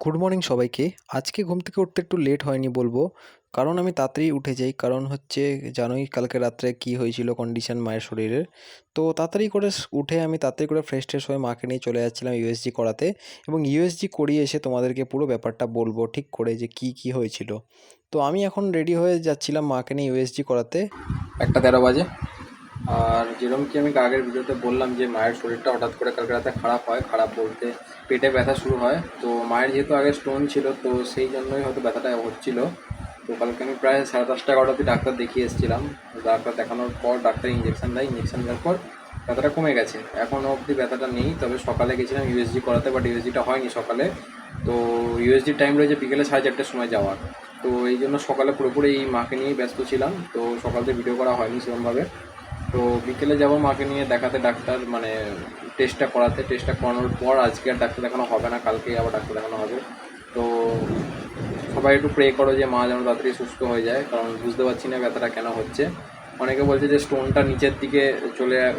Good morning সবাইকে। আজকে ঘুম থেকে উঠতে একটু লেট হয়নি বলবো। কারণ আমি তাড়াতাড়ি উঠে যাই। কারণ হচ্ছে জানোই কালকে রাত্রে কী হয়েছিল কন্ডিশন মায়ের শরীরের। তো তাড়াতাড়ি করে উঠে আমি তাড়াতাড়ি করে ফ্রেশ হয়ে মাকে নিয়ে চলে যাচ্ছিলাম ইউএসজি করাতে। এবং ইউএসজি করিয়ে এসে তোমাদেরকে পুরো ব্যাপারটা বলবো ঠিক করে যে কী হয়েছিল। তো আমি এখন রেডি হয়ে যাচ্ছিলাম মাকে নিয়ে ইউএসজি করাতে। 1:13 বাজে। আর যেরকম কি আমি আগের ভিডিওতে বললাম যে মায়ের শরীরটা হঠাৎ করে কালকে রাতে খারাপ হয়, খারাপ বলতে পেটে ব্যথা শুরু হয়। তো মায়ের যেহেতু আগে স্টোন ছিল, তো সেই জন্যই হয়তো ব্যথাটা হচ্ছিল। তো কালকে আমি প্রায় 5:30 11টা ডাক্তার দেখিয়ে এসেছিলাম। ডাক্তার দেখানোর পর ডাক্তার ইঞ্জেকশন দেয়, ইঞ্জেকশন দেওয়ার পর ব্যথাটা কমে গেছে। এখনও অবধি ব্যথাটা নেই, তবে সকালে গেছিলাম ইউএসজি করাতে, বাট ইউএসজিটা হয়নি সকালে। তো ইউএসজির টাইম রয়েছে বিকেলে 4:30টার সময় যাওয়ার। তো এই জন্য সকালে পুরোপুরি এই মাকে নিয়েই ব্যস্ত ছিলাম, তো সকাল থেকে ভিডিও করা হয়নি সেরকমভাবে। তো বিকেলে যাব মাকে নিয়ে দেখাতে ডাক্তার, মানে টেস্টটা করাতে। টেস্টটা করানোর পর আজকে আর ডাক্তার দেখানো হবে না, কালকেই আবার ডাক্তার দেখানো হবে। তো সবাই একটু প্রে করো যে মা যেন তাড়াতাড়ি সুস্থ হয়ে যায়, কারণ বুঝতে পারছি না ব্যথাটা কেন হচ্ছে। অনেকে বলছে যে স্টোনটা নিচের দিকে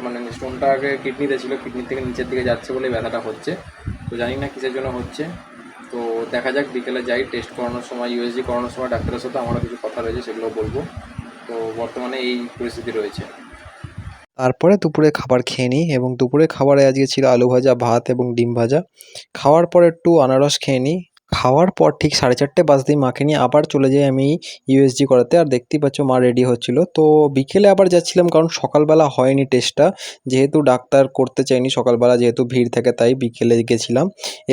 মানে স্টোনটা আগে কিডনিতে ছিল, কিডনি থেকে নিচের দিকে যাচ্ছে বলে ব্যথাটা হচ্ছে। তো জানি না কিসের জন্য হচ্ছে। তো দেখা যাক, বিকেলে যাই টেস্ট করানোর সময়, ইউএসজি করানোর সময় ডাক্তারের সাথে আমারও কিছু কথা রয়েছে, সেগুলো বলবো। তো বর্তমানে এই পরিস্থিতি রয়েছে। তারপরে দুপুরে খাবার খেয়ে নিই এবং দুপুরে খাবারে আজকে ছিল আলু ভাজা, ভাত এবং ডিম ভাজা। খাওয়ার পর একটু আনারস খেয়ে নিই। খাওয়ার পর ঠিক 4:30 বাজতেই মাকে নিয়ে আবার চলে যাই আমি ইউএসজি করাতে। আর দেখতেই পাচ্ছ মা রেডি হচ্ছিল। তো বিকেলে আবার যাচ্ছিলাম, কারণ সকালবেলা হয়নি টেস্টটা, যেহেতু ডাক্তার করতে চাইনি সকালবেলা, যেহেতু ভিড় থাকে তাই বিকেলে গেছিলাম।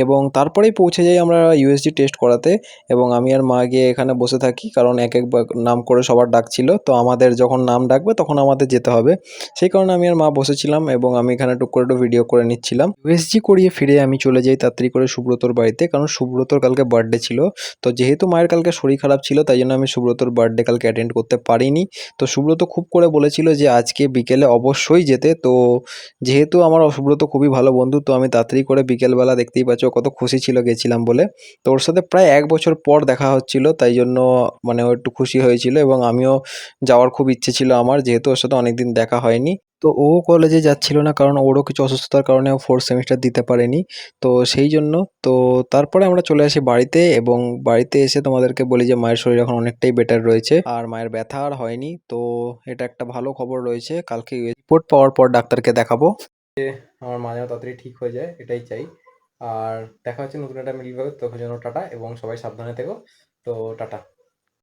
এবং তারপরেই পৌঁছে যাই আমরা ইউএসজি টেস্ট করাতে। এবং আমি আর মা গিয়ে এখানে বসে থাকি, কারণ এক একবার নাম করে সবার ডাকছিল, তো আমাদের যখন নাম ডাকবে তখন আমাদের যেতে হবে। সেই কারণে আমি আর মা বসেছিলাম এবং আমি এখানে টুক করে একটু ভিডিও করে নিচ্ছিলাম। ইউএসজি করিয়ে ফিরে আমি চলে যাই তাড়াতাড়ি করে সুব্রতর বাড়িতে, কারণ সুব্রতর কালকে বার্থডে ছিল। তো যেহেতু মায়ের কালকে শরীর খারাপ ছিল, তাই জন্য আমি সুব্রতর বার্থডে কালকে অ্যাটেন্ড করতে পারিনি। তো সুব্রত খুব করে বলেছিল যে আজকে বিকেলে অবশ্যই যেতে। তো যেহেতু আমার সুব্রত খুবই ভালো বন্ধু, তো আমি তাড়াতাড়ি করে বিকেলবেলা, দেখতেই পাচ্ছ কত খুশি ছিল গেছিলাম বলে। তো ওর সাথে প্রায় 1 বছর পর দেখা হচ্ছিল, তাই জন্য মানে ও একটু খুশি হয়েছিল এবং আমিও যাওয়ার খুব ইচ্ছে ছিল আমার, যেহেতু ওর সাথে অনেকদিন দেখা হয়নি। তো ও কলেজে যাচ্ছিল না, কারণ ওরও কিছু অসুস্থতার কারণে ও 4th সেমিস্টার দিতে পারেনি। তো সেই জন্য তো তারপরে আমরা চলে আসি বাড়িতে এবং বাড়িতে এসে তোমাদেরকে বলি যে মায়ের শরীর এখন অনেকটাই বেটার রয়েছে আর মায়ের ব্যথা আর হয়নি। তো এটা একটা ভালো খবর রয়েছে। কালকে রিপোর্ট পাওয়ার পর ডাক্তারকে দেখাবো। আমার মা যেন তাড়াতাড়ি ঠিক হয়ে যায়, এটাই চাই। আর দেখা হচ্ছে নতুন একটা মিল ভাবে, তখন যেন টাটা, এবং সবাই সাবধানে থেকো। তো টাটা।